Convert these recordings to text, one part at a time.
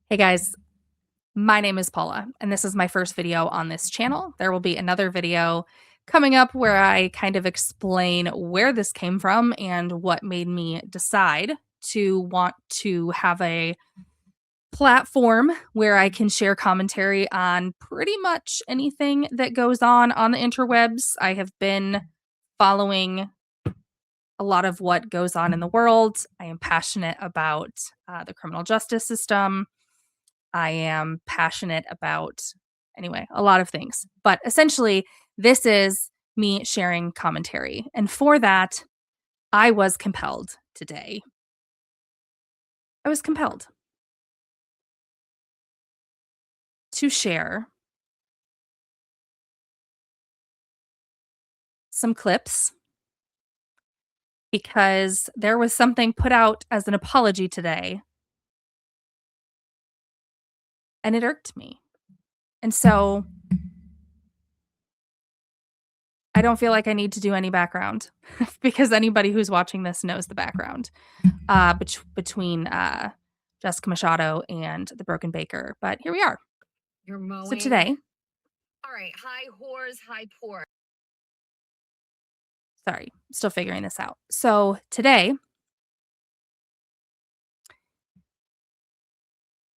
Hey guys, my name is Paula, and this is my first video on this channel. There will be another video coming up where I kind of explain where this came from and what made me decide to want to have a platform where I can share commentary on pretty much anything that goes on the interwebs. I have been following a lot of what goes on in the world. I am passionate about the criminal justice system. I am passionate about, anyway, a lot of things. But essentially, this is me sharing commentary. And for that, I was compelled today. I was compelled to share some clips because there was something put out as an apology today and it irked me. And so I don't feel like I need to do any background because anybody who's watching this knows the background between Jessica Machado and the Broken Baker. But here we are. You're So mowing. today, All right. High whores, high poor. sorry, still figuring this out. So today,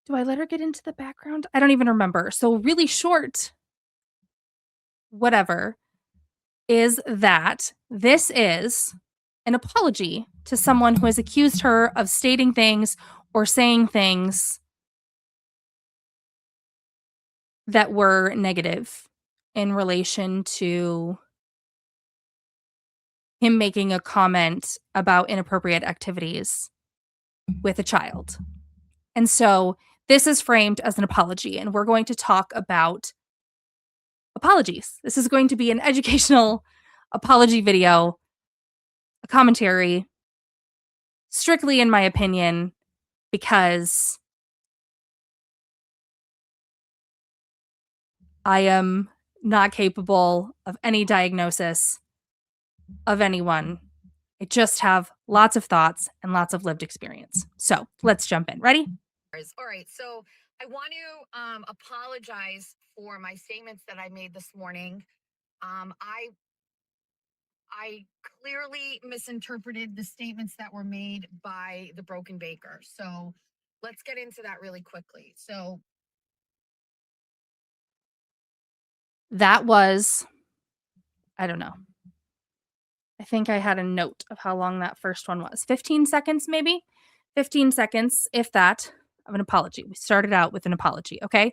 do I let her get into the background? I don't even remember. So really short, whatever, is that this is an apology to someone who has accused her of stating things or saying things that were negative in relation to him making a comment about inappropriate activities with a child. And so this is framed as an apology, and we're going to talk about apologies. This is going to be an educational apology video, a commentary, strictly in my opinion, because I am not capable of any diagnosis of anyone. I just have lots of thoughts and lots of lived experience. So let's jump in. Ready? All right. So I want to apologize for my statements that I made this morning. I clearly misinterpreted the statements that were made by the Broken Baker. So let's get into that really quickly. So That was, I don't know. I think I had a note of how long that first one was. 15 seconds, maybe? 15 seconds, if that, of an apology. We started out with an apology, okay?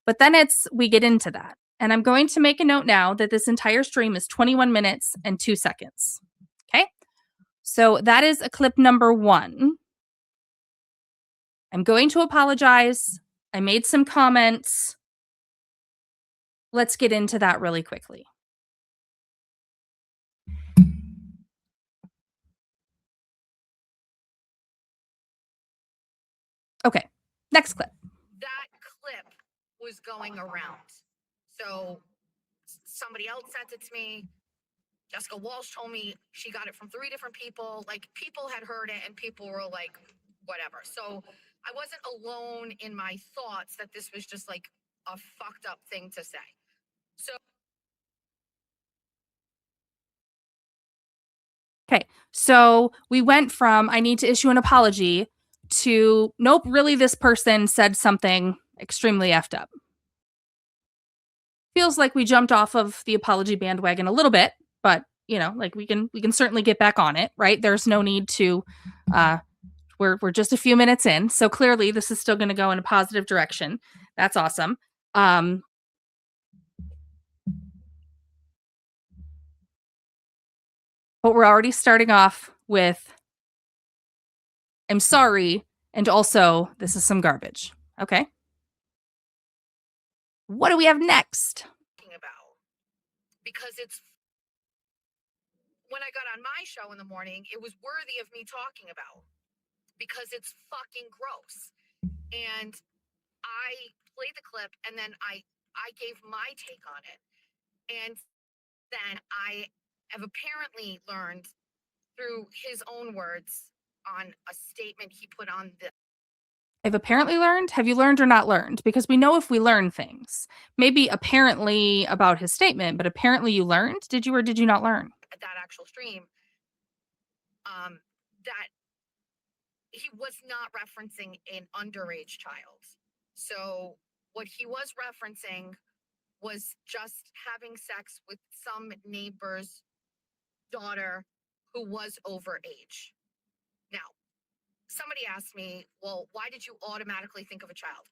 But then we get into that. And I'm going to make a note now that this entire stream is 21 minutes and 2 seconds. Okay? So that is a clip number 1. I'm going to apologize. I made some comments. Let's get into that really quickly. Okay, next clip. that clip was going around. So somebody else sent it to me. Jessica Walsh told me she got it from 3 different people. Like, people had heard it and people were like, whatever. So I wasn't alone in my thoughts that this was just like a fucked up thing to say. So Okay, so we went from I need to issue an apology to nope, really, this person said something extremely effed up. Feels like we jumped off of the apology bandwagon a little bit, but like we can certainly get back on it, right? There's no need to. We're just a few minutes in, so clearly this is still going to go in a positive direction. That's awesome. But we're already starting off with I'm sorry, and also this is some garbage. Okay. What do we have next? about, because it's when I got on my show in the morning, it was worthy of me talking about, because it's fucking gross. And I played the clip and then I gave my take on it. And then I have apparently learned through his own words on a statement he put on the I've apparently learned. Have you learned or not learned? Because we know if we learn things. Maybe apparently about his statement, but apparently you learned. Did you or did you not learn? At that actual stream, that he was not referencing an underage child. So what he was referencing was just having sex with some neighbor's daughter who was over age. Now, somebody asked me, well, why did you automatically think of a child?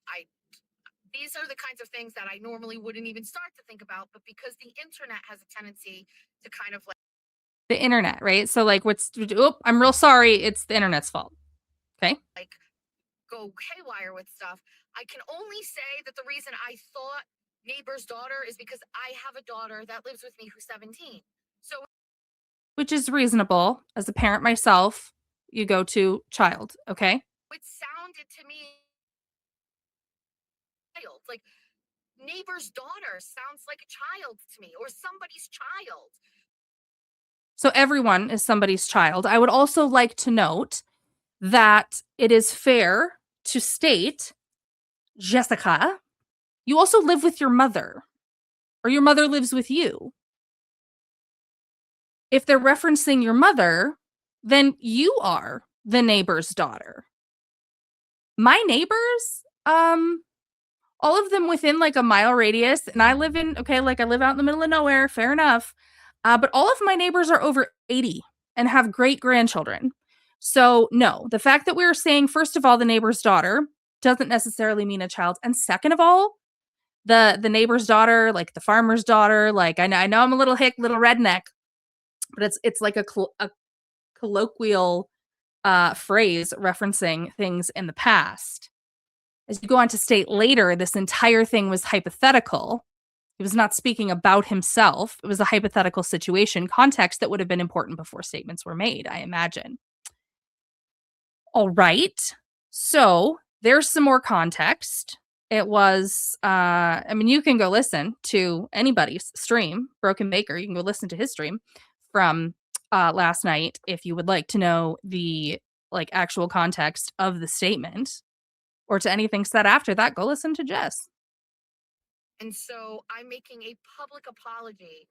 These are the kinds of things that I normally wouldn't even start to think about, but because the internet has a tendency to kind of The internet, right? So like I'm real sorry, it's the internet's fault. Okay? like go haywire with stuff. I can only say that the reason I thought neighbor's daughter is because I have a daughter that lives with me who's 17. So Which is reasonable. As a parent myself, you go to child, okay? it sounded to me like neighbor's daughter sounds like a child to me or somebody's child. So everyone is somebody's child. I would also like to note that it is fair to state, Jessica, you also live with your mother, or your mother lives with you. If they're referencing your mother, then you are the neighbor's daughter. My neighbors, all of them within like a mile radius, and I live in, okay, like I live out in the middle of nowhere, fair enough. But all of my neighbors are over 80 and have great grandchildren. So, no, the fact that we're saying, first of all, the neighbor's daughter doesn't necessarily mean a child. And second of all, the neighbor's daughter, like the farmer's daughter, like I know I'm a little hick, little redneck, but it's like a colloquial phrase referencing things in the past. As you go on to state later, this entire thing was hypothetical. He was not speaking about himself. It was a hypothetical situation, context that would have been important before statements were made, I imagine. All right. So there's some more context. It was, I mean, you can go listen to anybody's stream, Broken Baker. You can go listen to his stream from last night if you would like to know the like actual context of the statement, or to anything said after that, go listen to Jess. And so I'm making a public apology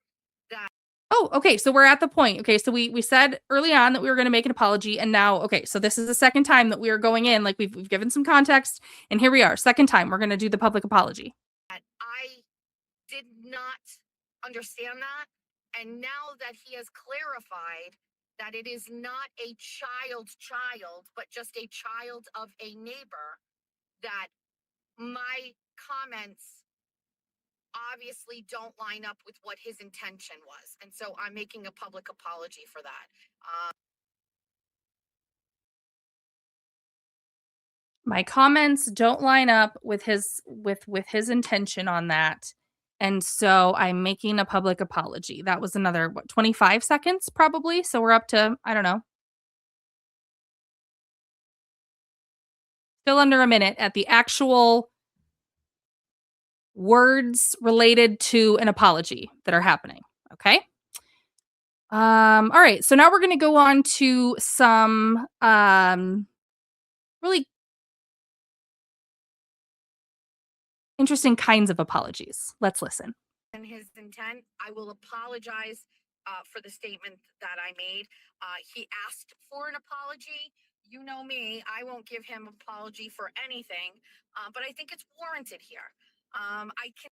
that Oh, okay. So we're at the point. Okay. So we said early on that we were going to make an apology. And now, okay. So this is the second time that we are going in. Like we've given some context. And here we are. Second time, we're going to do the public apology. I did not understand that. And now that he has clarified that it is not a child's child, but just a child of a neighbor, that my comments obviously don't line up with what his intention was. And so I'm making a public apology for that. My comments don't line up with his intention on that. And so I'm making a public apology. That was another, what, 25 seconds probably. So we're up to, I don't know, still under a minute at the actual words related to an apology that are happening. Okay. All right. So now we're going to go on to some really interesting kinds of apologies. Let's listen. And his intent, I will apologize for the statement that I made. He asked for an apology. You know me, I won't give him an apology for anything, but I think it's warranted here. I can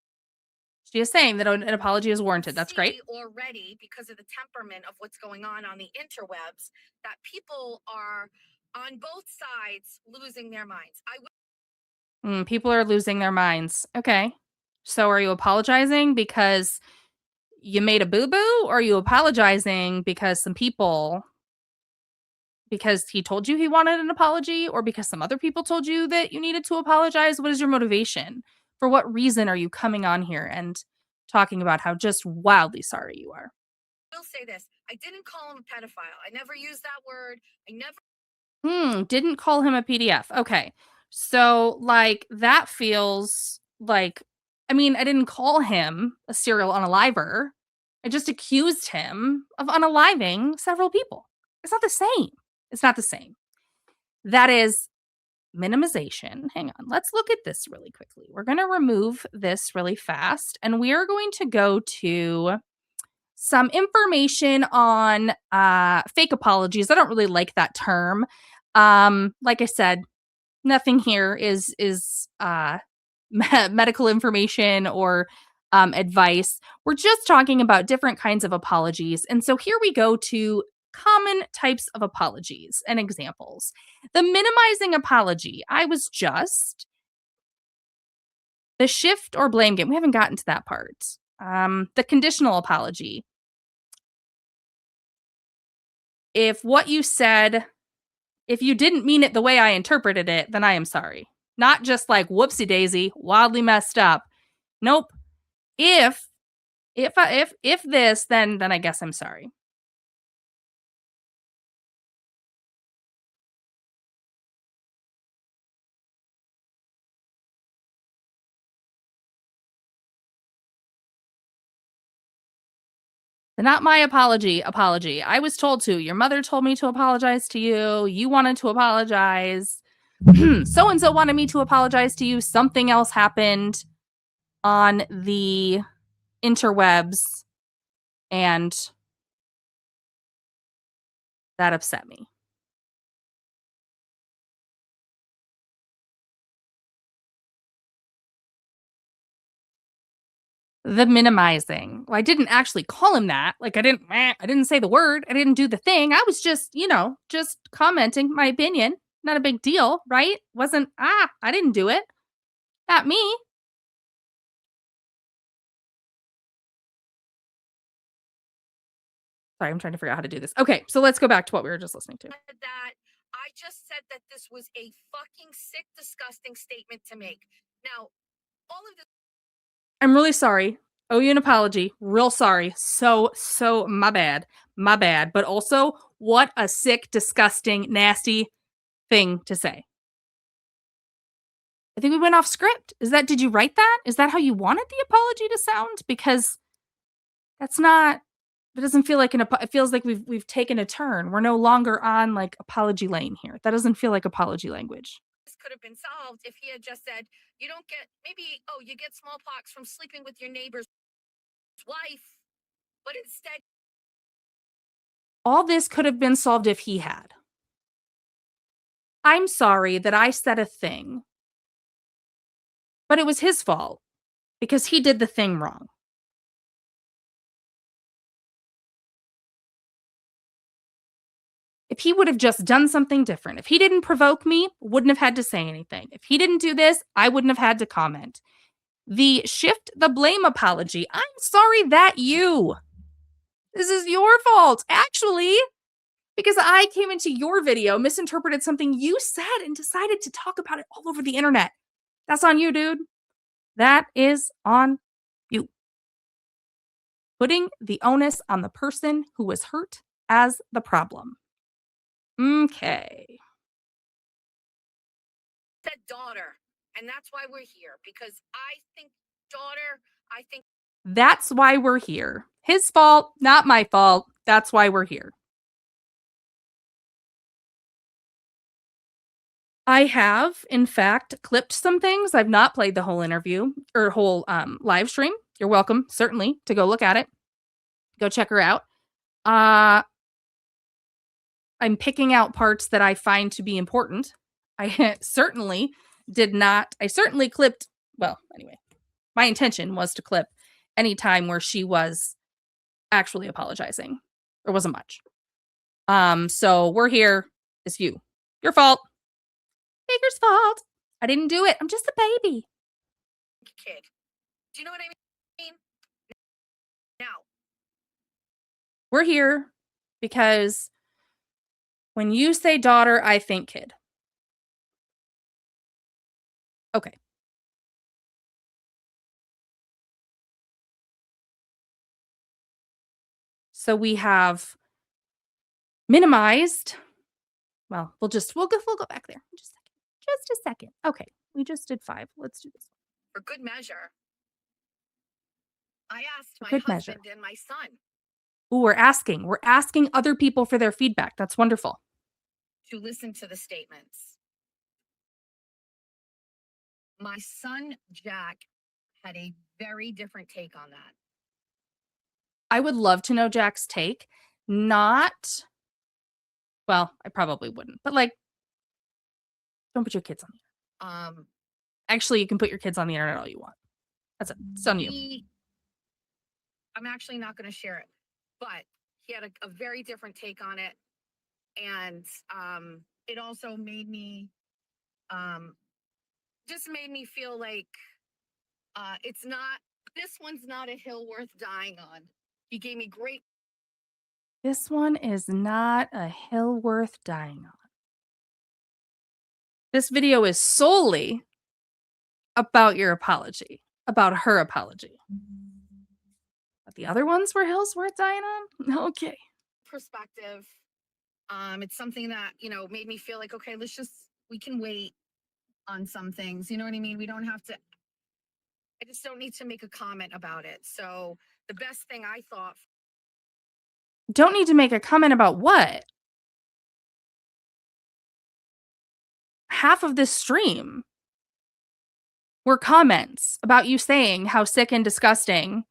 She is saying that an apology is warranted. That's great. already, because of the temperament of what's going on the interwebs, that people are on both sides losing their minds. People are losing their minds. Okay. So are you apologizing because you made a boo-boo, or are you apologizing because because he told you he wanted an apology, or because some other people told you that you needed to apologize? What is your motivation? For what reason are you coming on here and talking about how just wildly sorry you are? will say this. I didn't call him a pedophile. I never used that word. I never Didn't call him a PDF. Okay. So, like, that feels like, I mean, I didn't call him a serial unaliver. I just accused him of unaliving several people. It's not the same. It's not the same. That is minimization. Hang on. Let's look at this really quickly. We're going to remove this really fast, and we are going to go to some information on fake apologies. I don't really like that term. Like I said, nothing here is medical information or advice. We're just talking about different kinds of apologies. And so here we go to common types of apologies and examples. The minimizing apology. I was just the shift or blame game. We haven't gotten to that part. The conditional apology. If what you said, if you didn't mean it the way I interpreted it, then I am sorry. Not just like whoopsie daisy, wildly messed up. Nope. If this, then I guess I'm sorry. Not my apology. I was told to. Your mother told me to apologize to you. You wanted to apologize. So and so wanted me to apologize to you. Something else happened on the interwebs, and that upset me. The minimizing. Well, I didn't actually call him that. Like I didn't say the word. I didn't do the thing. I was just, just commenting my opinion. Not a big deal, right? Wasn't I didn't do it. Not me. Sorry, I'm trying to figure out how to do this. Okay, so let's go back to what we were just listening to. That I just said that this was a fucking sick, disgusting statement to make. Now, all of this. I'm really sorry. Owe you an apology. Real sorry. So my bad. My bad. But also, what a sick, disgusting, nasty thing to say. I think we went off script. Did you write that? Is that how you wanted the apology to sound? Because that doesn't feel like it feels like we've taken a turn. We're no longer on like apology lane here. That doesn't feel like apology language. This could have been solved if he had just said, you don't get, maybe, oh, you get smallpox from sleeping with your neighbor's wife. But instead, all this could have been solved if he had. I'm sorry that I said a thing, but it was his fault because he did the thing wrong. If he would have just done something different, if he didn't provoke me, wouldn't have had to say anything. If he didn't do this, I wouldn't have had to comment. The shift the blame apology. I'm sorry that you. This is your fault, actually, because I came into your video, misinterpreted something you said, and decided to talk about it all over the internet. That's on you, dude. That is on you. Putting the onus on the person who was hurt as the problem. Okay. said daughter. And that's why we're here. Because I think daughter, I think. That's why we're here. His fault, not my fault. That's why we're here. I have, in fact, clipped some things. I've not played the whole interview or whole live stream. You're welcome, certainly, to go look at it. Go check her out. I'm picking out parts that I find to be important. I certainly clipped, well, anyway, my intention was to clip any time where she was actually apologizing. There wasn't much. So we're here. It's you. Your fault. Baker's fault. I didn't do it. I'm just a baby. Kid. Do you know what I mean? Now. We're here because when you say daughter, I think kid. Okay. So we have minimized. Well, we'll go back there. Just a second. Okay. We just did 5. Let's do this. For good measure. I asked my husband and my son. Ooh, we're asking other people for their feedback. That's wonderful. To listen to the statements. My son, Jack, had a very different take on that. I would love to know Jack's take. Not, well, I probably wouldn't, but like, don't put your kids on the internet. Actually, you can put your kids on the internet all you want. That's it. It's on you. I'm actually not going to share it, but he had a very different take on it. And it also made me, just made me feel like it's not, this one's not a hill worth dying on. He gave me great. This one is not a hill worth dying on. This video is solely about your apology, about her apology. But the other ones were hills worth dying on? Okay. Perspective. It's something that, made me feel like, okay, we can wait on some things. You know what I mean? We don't have to, I just don't need to make a comment about it. So the best thing I thought. Don't need to make a comment about what? Half of this stream were comments about you saying how sick and disgusting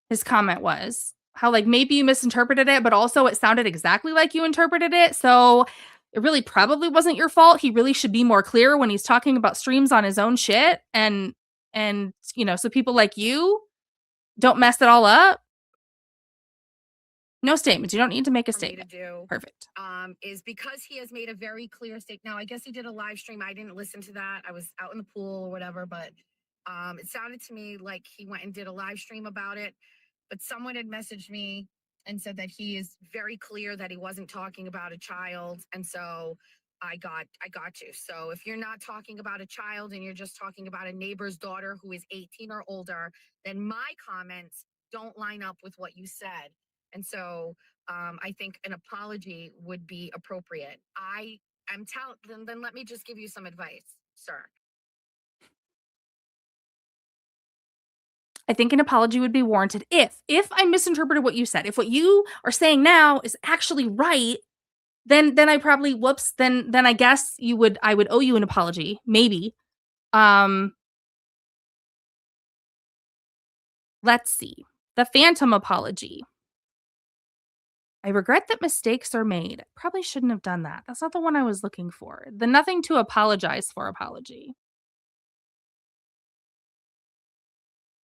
his comment was. How, like, maybe you misinterpreted it, but also it sounded exactly like you interpreted it. So it really probably wasn't your fault. He really should be more clear when he's talking about streams on his own shit. And so people like you don't mess it all up. No statements. You don't need to make a statement. Perfect. Is because he has made a very clear statement. Now, I guess he did a live stream. I didn't listen to that. I was out in the pool or whatever, but it sounded to me like he went and did a live stream about it. But someone had messaged me and said that he is very clear that he wasn't talking about a child. And so I got you. So if you're not talking about a child and you're just talking about a neighbor's daughter who is 18 or older, then my comments don't line up with what you said. And so I think an apology would be appropriate. Then let me just give you some advice, sir. I think an apology would be warranted if I misinterpreted what you said. If what you are saying now is actually right, then I probably then I guess I would owe you an apology, maybe. Let's see. The phantom apology. I regret that mistakes are made. Probably shouldn't have done that. That's not the one I was looking for. The nothing to apologize for apology.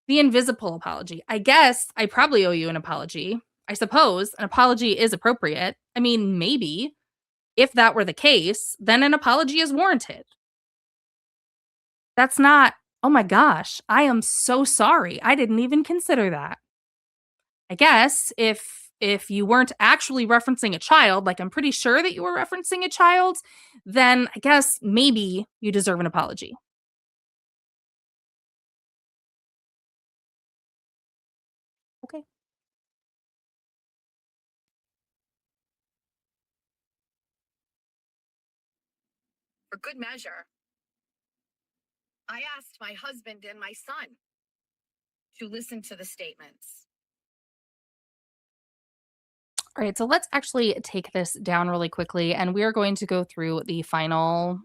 The invisible apology. I guess I probably owe you an apology. I suppose an apology is appropriate. I mean, maybe. If that were the case, then an apology is warranted. That's not, oh my gosh, I am so sorry. I didn't even consider that. I guess if you weren't actually referencing a child, like I'm pretty sure that you were referencing a child, then I guess maybe you deserve an apology. Okay. For good measure, I asked my husband and my son to listen to the statements. All right, so let's actually take this down really quickly, and we are going to go through the final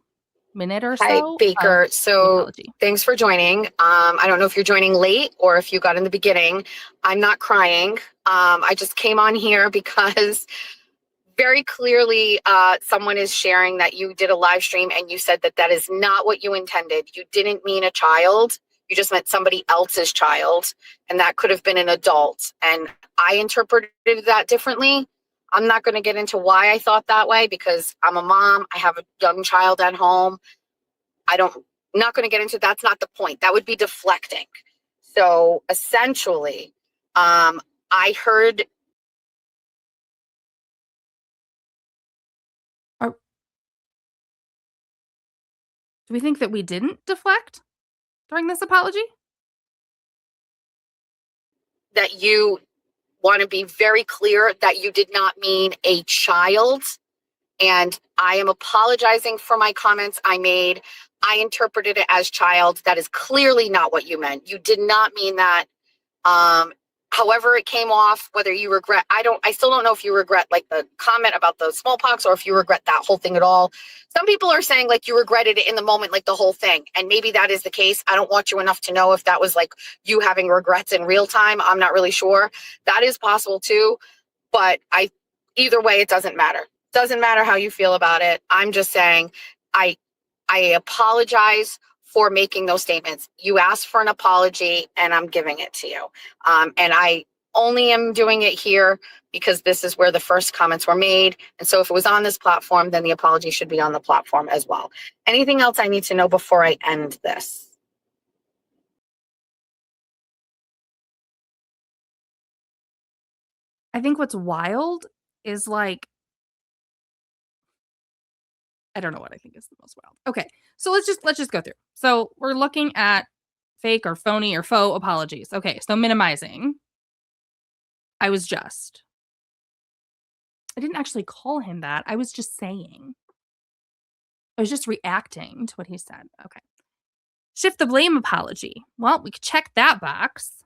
minute or so. Hi, Baker. So thanks for joining. I don't know if you're joining late or if you got in the beginning. I'm not crying. I just came on here because very clearly someone is sharing that you did a live stream and you said that that is not what you intended. You didn't mean a child. You just meant somebody else's child, and that could have been an adult. And I interpreted that differently. I'm not going to get into why I thought that way because I'm a mom. I have a young child at home. Not going to get into, that's not the point. That would be deflecting. So essentially, I heard. Do we think that we didn't deflect during this apology? That you want to be very clear that you did not mean a child. And I am apologizing for my comments I made. I interpreted it as child. That is clearly not what you meant. You did not mean that. however it came off, whether you regret, I still don't know if you regret like the comment about the smallpox or if you regret that whole thing at all. Some people are saying like you regretted it in the moment, like the whole thing. And maybe that is the case. I don't want you enough to know if that was like you having regrets in real time. I'm not really sure. That is possible too. But either way, it doesn't matter. Doesn't matter how you feel about it. I'm just saying, I I apologize for making those statements. You asked for an apology, and I'm giving it to you. And I only am doing it here because this is where the first comments were made. And so if it was on this platform, then the apology should be on the platform as well. Anything else I need to know before I end this? I think what's wild is, like, I don't know what I think is the most wild. Okay, so let's just go through. So we're looking at fake or phony or faux apologies. Okay, so minimizing. I was just. I didn't actually call him that. I was just saying. I was just reacting to what he said. Okay. Shift the blame apology. Well, we could check that box.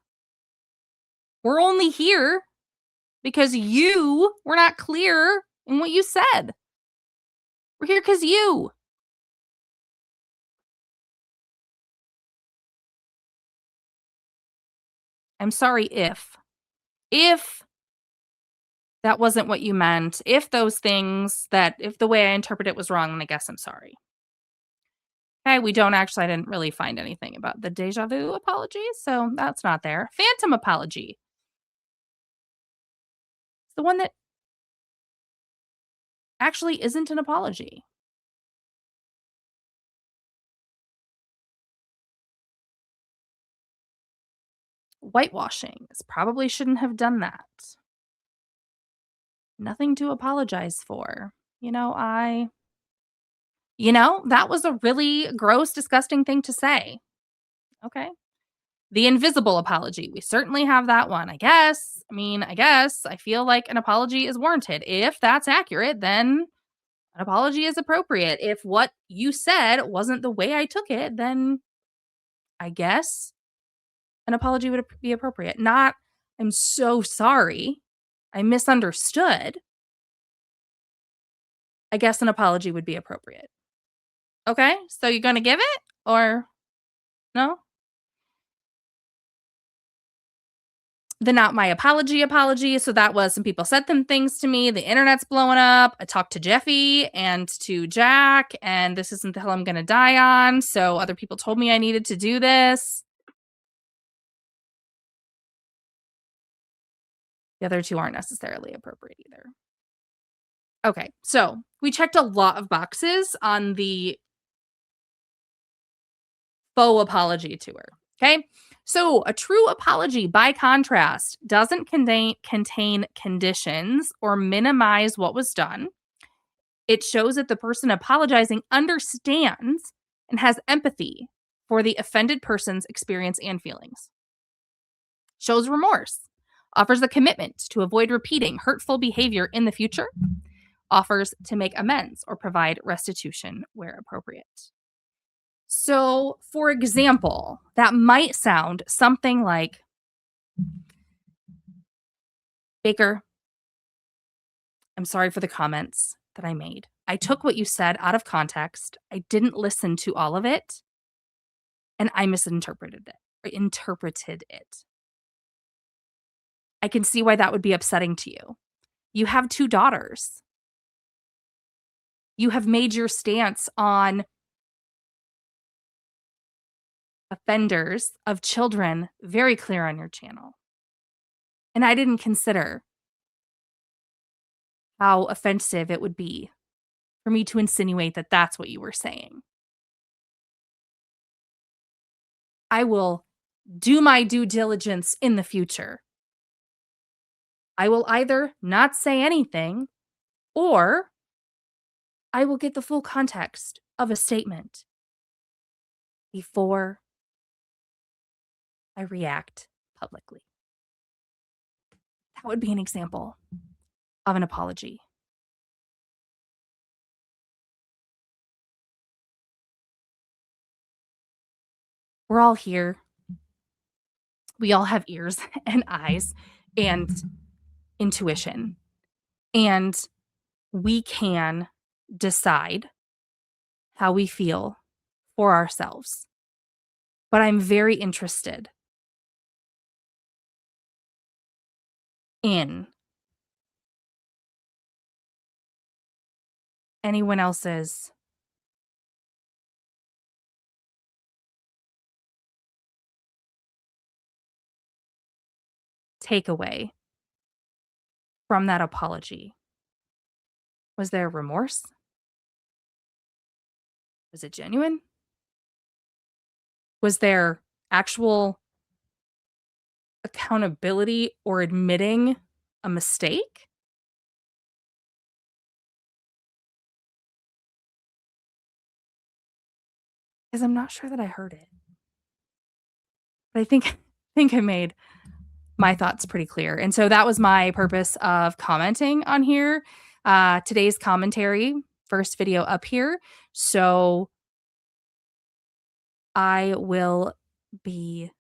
We're only here because you were not clear in what you said. We're here because you. I'm sorry if that wasn't what you meant, if those things that if the way I interpret it was wrong, then I guess I'm sorry. Okay, I didn't really find anything about the deja vu apology, so that's not there. Phantom apology. The one that actually isn't an apology. Whitewashing. Probably shouldn't have done that. Nothing to apologize for. That was a really gross, disgusting thing to say. Okay. The invisible apology. We certainly have that one, I guess. I feel like an apology is warranted. If that's accurate, then an apology is appropriate. If what you said wasn't the way I took it, then I guess an apology would be appropriate. Not, I'm so sorry. I misunderstood. I guess an apology would be appropriate. Okay? So you're going to give it or no? The not my apology. So that was some people said some things to me. The internet's blowing up. I talked to Jeffy and to Jack, and this isn't the hill I'm going to die on. So other people told me I needed to do this. The other two aren't necessarily appropriate either. Okay, so we checked a lot of boxes on the faux apology tour. Okay, so a true apology, by contrast, doesn't contain conditions or minimize what was done. It shows that the person apologizing understands and has empathy for the offended person's experience and feelings. Shows remorse, offers a commitment to avoid repeating hurtful behavior in the future, offers to make amends or provide restitution where appropriate. So, for example, that might sound something like, Baker, I'm sorry for the comments that I made. I took what you said out of context. I didn't listen to all of it, and I misinterpreted it or interpreted it. I can see why that would be upsetting to you. You have 2 daughters. You have made your stance on offenders of children very clear on your channel. And I didn't consider how offensive it would be for me to insinuate that that's what you were saying. I will do my due diligence in the future. I will either not say anything or I will get the full context of a statement before I react publicly. That would be an example of an apology. We're all here. We all have ears and eyes and intuition, and we can decide how we feel for ourselves. But I'm very interested in anyone else's takeaway from that apology. Was there remorse? Was it genuine? Was there actual accountability or admitting a mistake? Because I'm not sure that I heard it. But I think think I made my thoughts pretty clear. And so that was my purpose of commenting on here. Today's commentary, first video up here. So I will be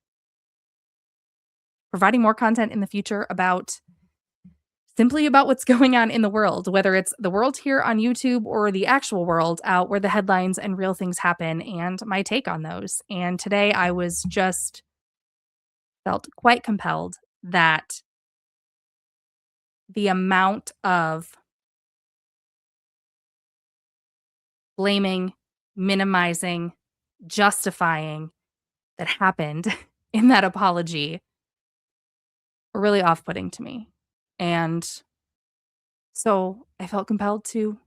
providing more content in the future about simply about what's going on in the world, whether it's the world here on YouTube or the actual world out where the headlines and real things happen, and my take on those. And today I was just felt quite compelled that the amount of blaming, minimizing, justifying that happened in that apology were really off putting to me. And so I felt compelled to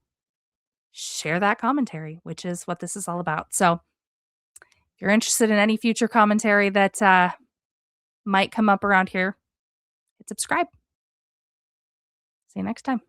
share that commentary, which is what this is all about. So if you're interested in any future commentary that might come up around here, hit subscribe. See you next time.